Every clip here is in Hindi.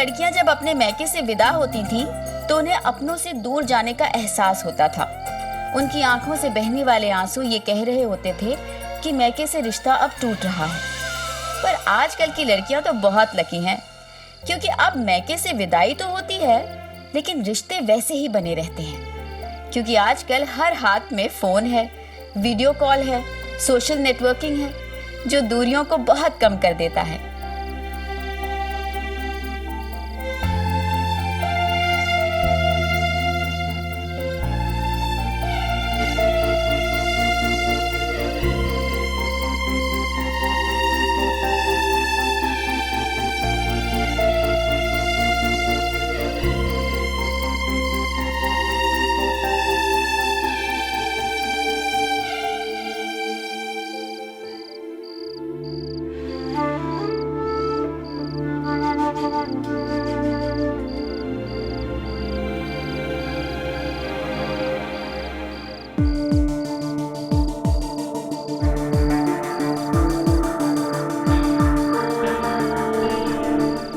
लड़कियां जब अपने मैके से विदा होती थी तो उन्हें अपनों से दूर जाने का एहसास होता था। उनकी आंखों से बहने वाले आंसू ये कह रहे होते थे कि मैके से रिश्ता अब टूट रहा है। पर आजकल की लड़कियां तो बहुत लकी हैं, क्योंकि अब मैके से विदाई तो होती है लेकिन रिश्ते वैसे ही बने रहते हैं, क्योंकि आजकल हर हाथ में फोन है, वीडियो कॉल है, सोशल नेटवर्किंग है, जो दूरियों को बहुत कम कर देता है।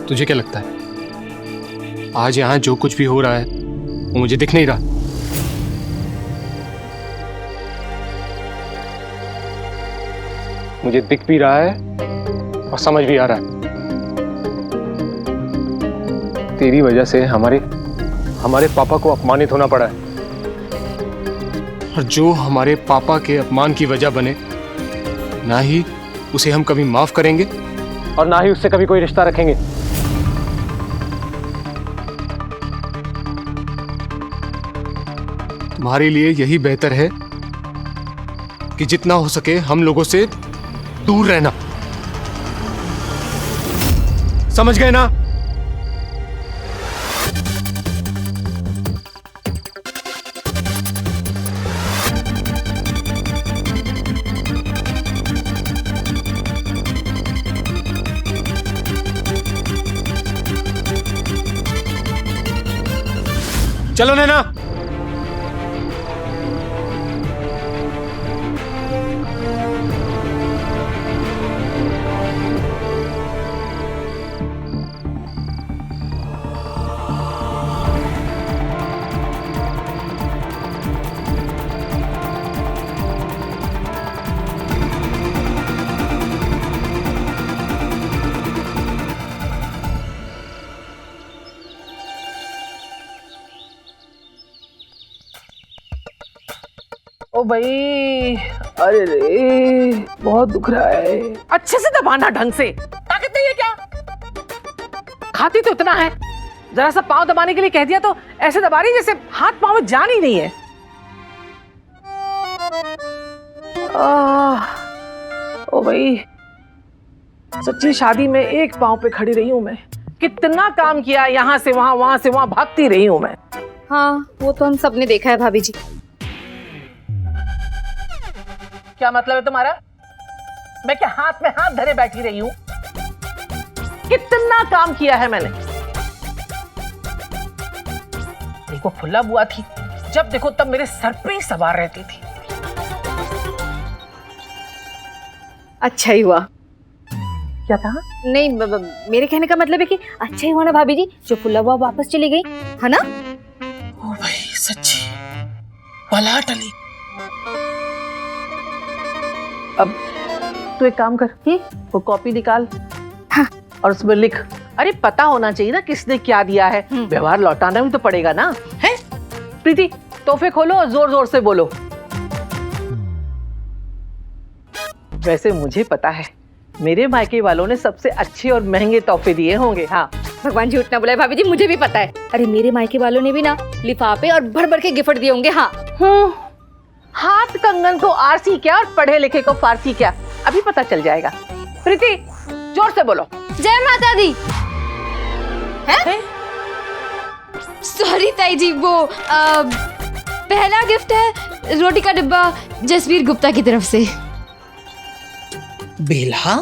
तुझे क्या लगता है आज यहाँ जो कुछ भी हो रहा है वो मुझे दिख नहीं रहा? मुझे दिख भी रहा है और समझ भी आ रहा है। तेरी वजह से हमारे पापा को अपमानित होना पड़ा है, और जो हमारे पापा के अपमान की वजह बने, ना ही उसे हम कभी माफ करेंगे और ना ही उससे कभी कोई रिश्ता रखेंगे। तुम्हारे लिए यही बेहतर है कि जितना हो सके हम लोगों से दूर रहना। समझ गए ना? चलो नैना। ओ भाई, अरे रे बहुत दुख रहा है। अच्छे से दबाना, ढंग से। ताकत नहीं है क्या? खाती तो इतना है, जरा सा पाँव दबाने के लिए कह दिया तो ऐसे दबा रही जैसे हाथ पाँव में जान ही नहीं है। ओ भाई, सच्ची शादी में एक पाँव पे खड़ी रही हूँ मैं। कितना काम किया, यहाँ से वहाँ, वहाँ से वहाँ भागती रही हूँ मैं। हाँ, वो तो हम सबने देखा है भाभी जी। क्या मतलब है तुम्हारा? मैं क्या हाथ में हाथ धरे बैठी रही हूं? कितना काम किया है मैंने। देखो, फुल्ला बुआ थी, जब देखो तब मेरे सर पे ही सवार रहती थी। अच्छा ही हुआ। क्या कहा? नहीं, मेरे कहने का मतलब है कि अच्छा ही हुआ ना भाभी जी जो फुल्ला बुआ वापस चली गई, है ना? ओ भाई, सच्ची बला टली। अब तू एक काम कर, वो कॉपी निकाल। हाँ। और उसमें लिख। अरे पता होना चाहिए ना किसने क्या दिया है। व्यवहार लौटाना भी तो पड़ेगा ना, है? प्रीति, तोहफे खोलो और जोर जोर से बोलो। वैसे मुझे पता है मेरे मायके वालों ने सबसे अच्छे और महंगे तोहफे दिए होंगे। हाँ, भगवान झूठ ना बुलाए भाभी जी, मुझे भी पता है। अरे मेरे मायके वालों ने भी ना लिफाफे और भर भर के गिफ्ट दिए होंगे। हाँ, हाथ कंगन को आरसी क्या और पढ़े लिखे को फारसी क्या, अभी पता चल जाएगा। प्रीति, जोर से बोलो। जय माता दी। हैं? सॉरी ताई जी, वो पहला गिफ्ट है रोटी का डिब्बा जसवीर गुप्ता की तरफ से। बेला,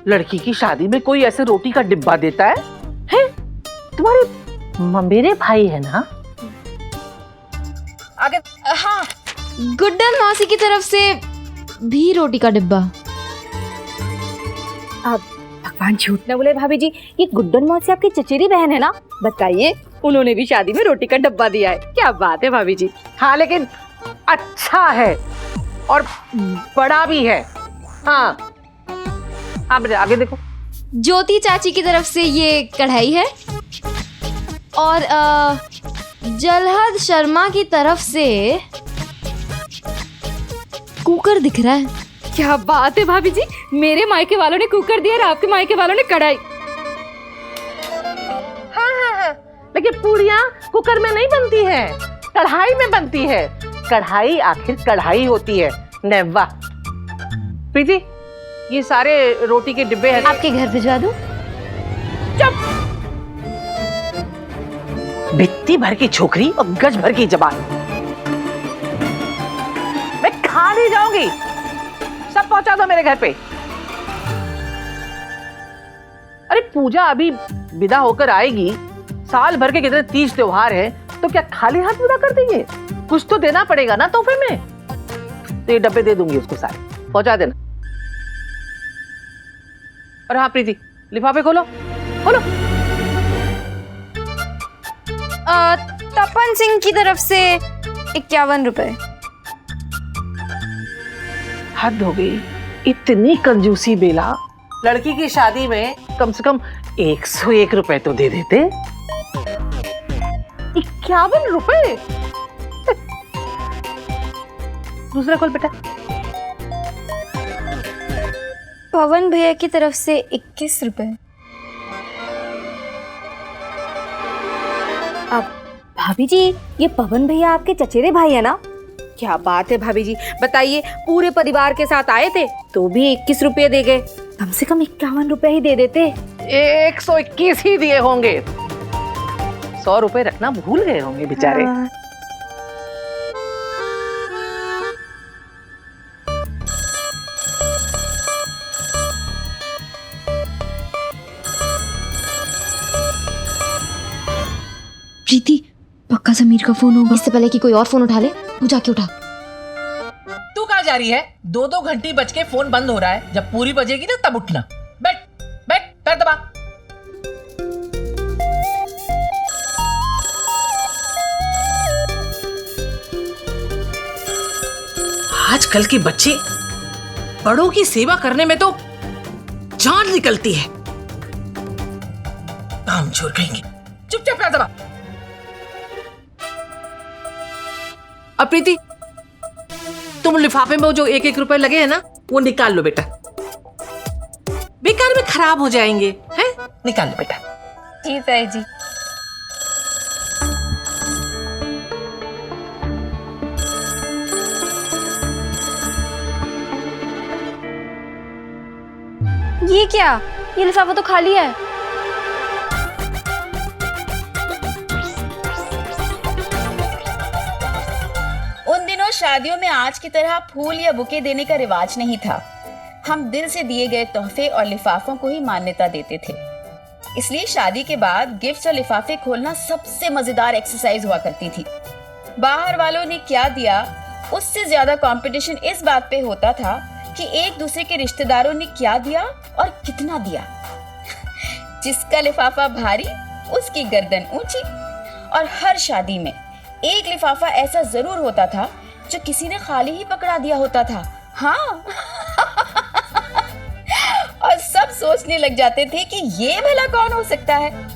लड़की की शादी में कोई ऐसे रोटी का डिब्बा देता है? हैं? तुम्हारे मेरे भाई है ना? आगे। हाँ, गुड्डन मौसी की तरफ से भी रोटी का डिब्बा। भगवान झूठ न बोले भाभी जी, ये गुड्डन मौसी आपकी चचेरी बहन है ना? बताइए, उन्होंने भी शादी में रोटी का डब्बा दिया है। क्या बात है भाभी जी। हाँ लेकिन अच्छा है और बड़ा भी है। हाँ हाँ बेटा आगे देखो। ज्योति चाची की तरफ से ये कढ़ाई है और जलहद शर्मा की तरफ से कुकर दिख रहा है। क्या बात है भाभी जी, मेरे मायके वालों ने कुकर दिया और आपके मायके वालों ने कढ़ाई। हाँ, लेकिन पूड़ियाँ कुकर में नहीं बनती है, कढ़ाई में बनती है। कढ़ाई आखिर कढ़ाई होती है। नेवा प्रीति, ये सारे रोटी के डिब्बे हैं। आपके घर भिजवा दूं? चुप। भित्ती भर की छोकरी और गज भर की जबान। मैं खा नहीं जाऊंगी, सब पहुंचा दो मेरे घर पे। अरे पूजा अभी विदा होकर आएगी, साल भर के कितने तीज त्योहार हैं, तो क्या खाली हाथ विदा कर देंगे? कुछ तो देना पड़ेगा ना तोहफे में। तो ये डब्बे दे दूंगी उसको, सारे पहुंचा देना। और हाँ प्रीति, लिफाफे खोलो खोलो। तपन सिंह की तरफ से 51 रुपए। हद हो गई, इतनी कंजूसी बेला। लड़की की शादी में कम से कम 101 रुपए तो दे देते। 51 रुपए। दूसरा खोल बेटा। पवन भैया की तरफ से 21 रुपए। अब भाभी जी, ये पवन भैया आपके चचेरे भाई है ना? क्या बात है भाभी जी, बताइए, पूरे परिवार के साथ आए थे तो भी 21 रुपए दे गए। कम से कम 51 रुपए ही दे देते। 121 ही दिए होंगे। 100 रुपए रखना भूल गए होंगे बेचारे। हाँ। प्रीति, पक्का समीर का फोन होगा। इससे पहले कि कोई और फोन उठा ले, तू जाके उठा। तू कहाँ जा रही है? 2-2 घंटी बज के फोन बंद हो रहा है। जब पूरी बजेगी ना तब उठना। बैठ बैठ, पैर दबा। आजकल के बच्चे बड़ों की सेवा करने में तो जान निकलती है। काम छोड़ कहेंगे। चुपचाप पैर दबा। अब प्रीति, तुम लिफाफे में जो 1-1 रुपए लगे हैं ना, वो निकाल लो बेटा। बेकार में खराब हो जाएंगे, हैं? निकाल लो बेटा। जी ताई जी। ये क्या? ये लिफाफा तो खाली है। उन दिनों शादियों में आज की तरह फूल या बुके देने का रिवाज नहीं था। हम दिल से दिए गए तोहफे और लिफाफों को ही मान्यता देते थे। इसलिए शादी के बाद गिफ्ट्स और लिफाफे खोलना सबसे मजेदार एक्सरसाइज हुआ करती थी। बाहर वालों ने क्या दिया, उससे ज्यादा कंपटीशन इस बात पे होता था कि एक दूसरे के रिश्तेदारों ने क्या दिया और कितना दिया। जिसका लिफाफा भारी, उसकी गर्दन ऊंची। और हर शादी में एक लिफाफा ऐसा जरूर होता था जो किसी ने खाली ही पकड़ा दिया होता था। हाँ। और सब सोचने लग जाते थे कि ये भला कौन हो सकता है।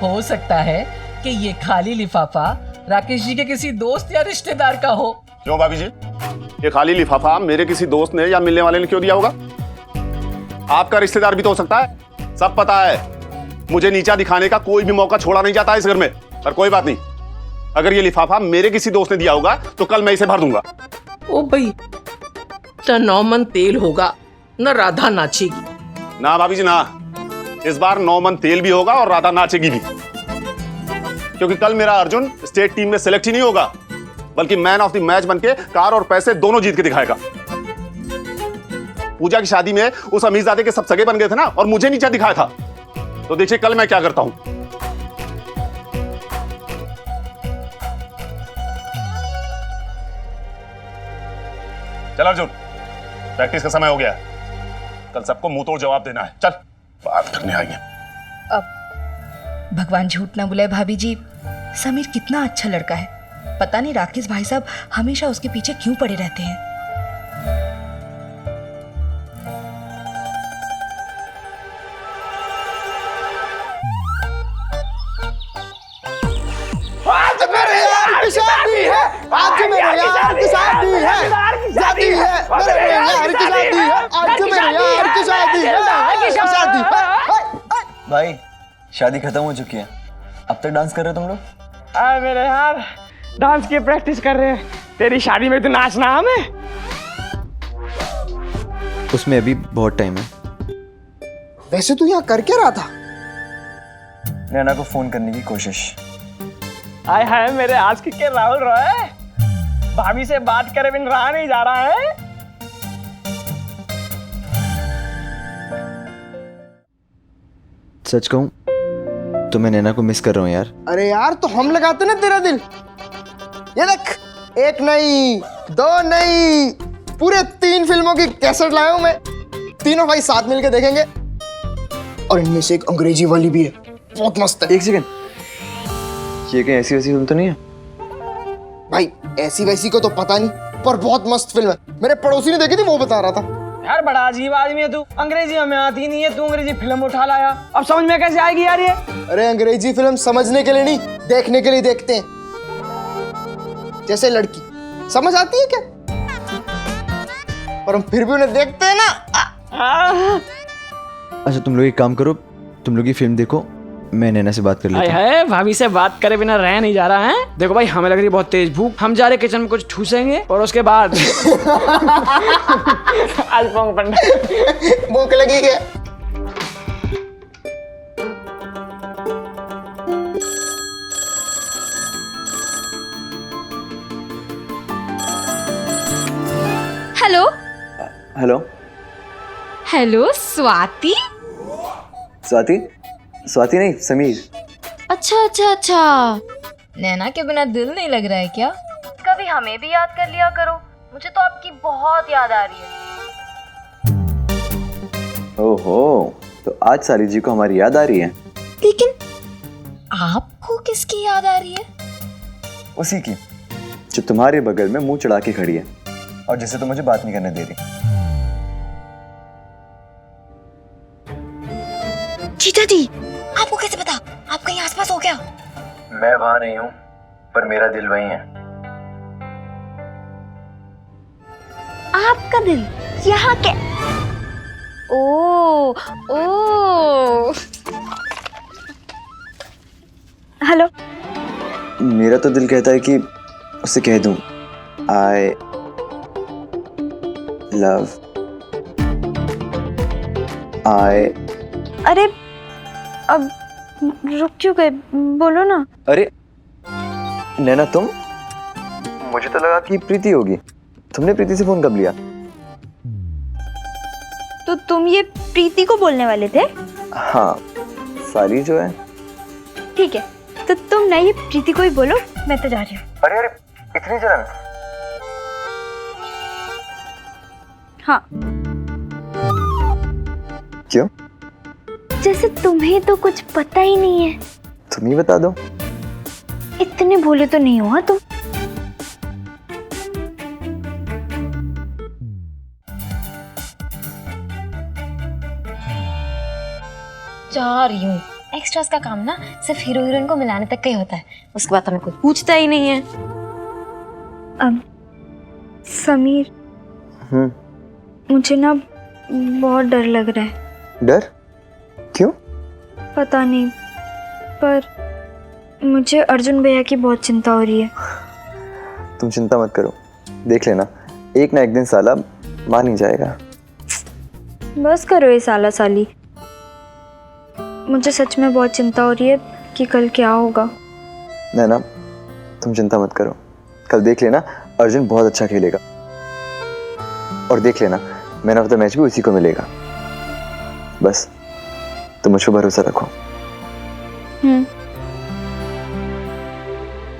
हो सकता है कि ये खाली लिफाफा राकेश जी के किसी दोस्त या रिश्तेदार का हो। क्यों भाभी जी, ये खाली लिफाफा मेरे किसी दोस्त ने या मिलने वाले ने क्यों दिया होगा? आपका रिश्तेदार भी तो हो सकता है। सब पता है, मुझे नीचा दिखाने का कोई भी मौका छोड़ा नहीं जाता इस घर में। पर कोई बात नहीं, अगर ये लिफाफा मेरे किसी दोस्त ने दिया होगा तो कल मैं इसे भर दूंगा। ओ भाई, न 9 मन तेल होगा, न राधा नाचेगी। ना भाभी जी ना, इस बार 9 मन तेल भी होगा और राधा नाचेगी भी। क्योंकि कल मेरा अर्जुन स्टेट टीम में सिलेक्ट ही नहीं होगा, बल्कि मैन ऑफ द मैच बनके कार और पैसे दोनों जीत के दिखाएगा। पूजा की शादी में उस अमीरजादे के सब सगे बन गए थे ना, और मुझे नीचा दिखाया था। तो देखिए कल मैं क्या करता हूं। चल अर्जुन, प्रैक्टिस का समय हो गया है। कल सबको मुंह तोड़ जवाब देना है। चल, बात करने आई है। भगवान झूठ ना बुलाए भाभी जी, समीर कितना अच्छा लड़का है। पता नहीं राकेश भाई साहब हमेशा उसके पीछे क्यों पड़े रहते हैं। आज मेरे यार की शादी है, आज मेरे यार की शादी है, शादी है, मेरे यार की शादी है, आज मेरे यार की शादी है, शादी है। भाई शादी खत्म हो चुकी है, अब तक डांस कर रहे हो तुम लोग? अरे मेरे यार डांस की प्रैक्टिस कर रहे हैं। तेरी शादी में तो नाचना हमें। उसमें अभी बहुत टाइम है। वैसे तू यहाँ कर क्या रहा था? नैना को फोन करने की कोशिश। आय हाय मेरे आज के राहुल रॉय, भाभी से बात करे बिन रहा नहीं जा रहा है। सच कहूं तो मैं नैना को मिस कर रहा हूं यार। अरे यार तो हम लगाते ना तेरा दिल। ये देख, एक नहीं, दो नहीं, पूरे 3 फिल्मों की कैसेट लाया हूं मैं। तीनों भाई साथ मिलके देखेंगे, और इनमें से एक अंग्रेजी वाली भी है, बहुत मस्त है। एक सेकंड, ये कहीं ऐसी वैसी फिल्म तो नहीं है? भाई ऐसी वैसी को तो पता नहीं, पर बहुत मस्त फिल्म है। मेरे पड़ोसी ने देखी थी, वो बता रहा था। यार बड़ा अजीब आदमी है तू, अंग्रेजी हमें आती नहीं है, तू अंग्रेजी फिल्म उठा लाया। अब समझ में कैसे आएगी यार ये? अरे अंग्रेजी फिल्म समझने के लिए नहीं, देखने के लिए देखते हैं। जैसे लड़की समझ आती है क्या, पर हम फिर भी उन्हें देखते हैं ना। अच्छा तुम लोग एक काम करो, तुम लोग ये फिल्म देखो, मैं नैना से बात कर लेता हूं। है भाभी से बात करे बिना रह नहीं जा रहा है। देखो भाई हमें लग रही बहुत तेज भूख, हम जा रहे किचन में कुछ ठूसेंगे और उसके बाद आज पोंग पंडा भूख लगी क्या? Hello hello hello Swati. Swati? Swati नहीं, समीर। अच्छा अच्छा अच्छा, नैना के बिना दिल नहीं लग रहा है क्या? कभी हमें भी याद कर लिया करो, मुझे तो आपकी बहुत याद आ रही है। ओहो, तो आज साली जी को हमारी याद आ रही है। लेकिन आपको किसकी याद आ रही है? उसी की जो तुम्हारे बगल में मुंह चढ़ा के खड़ी है और जिसे तो मुझे बात नहीं करने दे रही। जीजा जी, आपको कैसे पता? आप कहीं आसपास हो क्या? मैं वहां नहीं हूं, पर मेरा दिल वहीं है। आपका दिल यहाँ के? ओ ओ, हेलो। मेरा तो दिल कहता है कि उसे कह दूं आई लव आई। अरे अब रुक क्यों गए, बोलो ना। अरे नैना तुम, मुझे तो लगा कि प्रीति होगी। तुमने प्रीति से फोन कब लिया? तो तुम ये प्रीति को बोलने वाले थे? हाँ, साली जो है। ठीक है, तो तुम ना ये प्रीति को ही बोलो, मैं तो जा रही हूँ। अरे अरे इतनी जलन? हाँ। क्यों? जैसे तुम्हें तो कुछ पता ही नहीं है। तुम ही बता दो। इतने भोले तो नहीं हो तुम। जा रही हूँ। एक्स्ट्रास का काम ना सिर्फ हीरो हीरोइन को मिलाने तक का ही होता है, उसके बाद हमें कोई पूछता ही नहीं है। अब समीर, मुझे ना बहुत डर लग रहा है। डर? क्यों? पता नहीं, पर मुझे अर्जुन भैया की बहुत चिंता हो रही है। तुम चिंता मत करो, देख लेना एक ना एक दिन साला मान ही जाएगा। बस करो ये साला साली, मुझे सच में बहुत चिंता हो रही है कि कल क्या होगा। नैना तुम चिंता मत करो, कल देख लेना, अर्जुन बहुत अच्छा खेलेगा। और देख लेना, मैन ऑफ द मैच भी उसी को मिलेगा। बस तुम मुझ पर भरोसा रखो।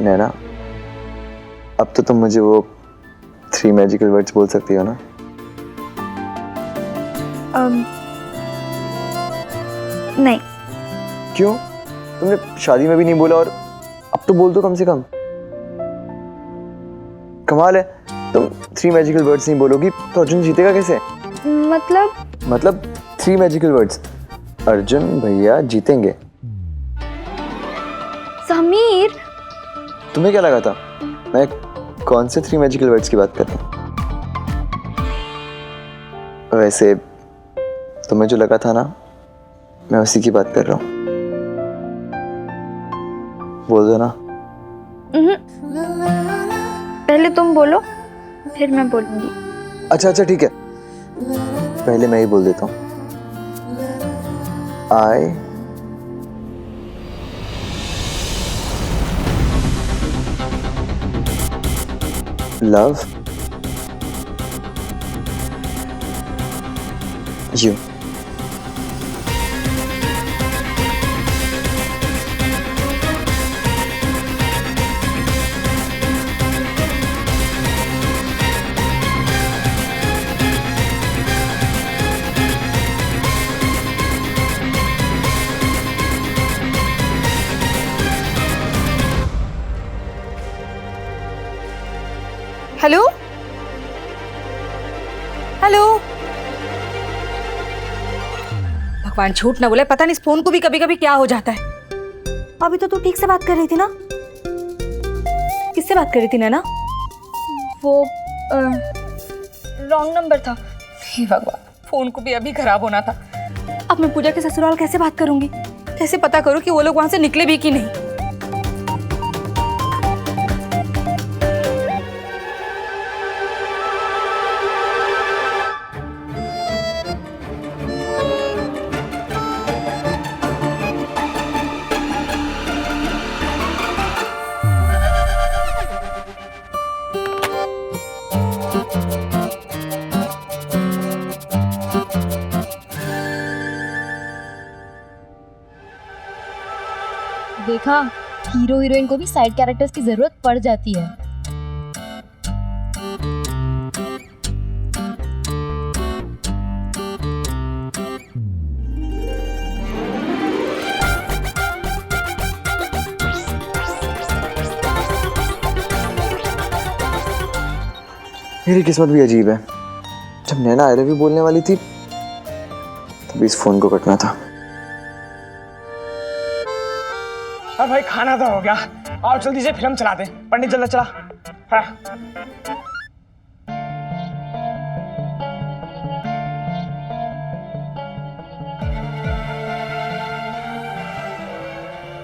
नैना, अब तो तुम मुझे वो 3 मैजिकल वर्ड्स बोल सकती हो ना? नहीं। क्यों? तुमने शादी में भी नहीं बोला और अब तो बोल दो कम से कम। कमाल है, तुम 3 मैजिकल वर्ड्स नहीं बोलोगी तो अर्जुन जीतेगा कैसे? मतलब 3 मैजिकल वर्ड्स, अर्जुन भैया जीतेंगे। समीर, तुम्हें क्या लगा था मैं कौन से 3 मैजिकल वर्ड्स की बात कर रहा हूँ? वैसे तुम्हें जो लगा था ना, मैं उसी की बात कर रहा हूँ। बोल दो ना। पहले तुम बोलो, फिर मैं बोलूंगी। अच्छा ठीक है, पहले मैं ही बोल देता हूँ। I love you. Hello hello, भगवान झूठ ना बोले, पता नहीं इस फोन को भी कभी कभी क्या हो जाता है। अभी तो तू ठीक से बात कर रही थी ना? किससे बात कर रही थी नैना? वो रॉन्ग नंबर था। हे भगवान, फोन को भी अभी खराब होना था। अब मैं पूजा के ससुराल कैसे बात करूंगी? कैसे पता करूं कि वो लोग वहां से निकले भी कि नहीं? देखा, हीरो हीरोइन को भी साइड कैरेक्टर्स की जरूरत पड़ जाती है। मेरी किस्मत भी अजीब है। जब नैना आई लव यू बोलने वाली थी तभी इस फोन को कटना था। और भाई खाना तो हो गया, और जल्दी से फिल्म चला दे। पंडित जल्दी चला। हाँ।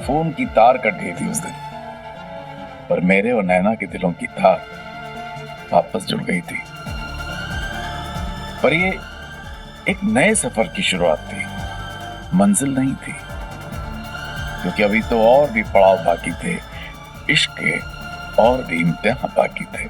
फोन की तार कट गई थी उस दिन, पर मेरे और नैना के दिलों की तार वापस जुड़ गई थी। पर ये एक नए सफर की शुरुआत थी, मंजिल नहीं थी, क्योंकि अभी तो और भी पड़ाव बाकी थे, इश्क के और भी इम्तिहान बाकी थे।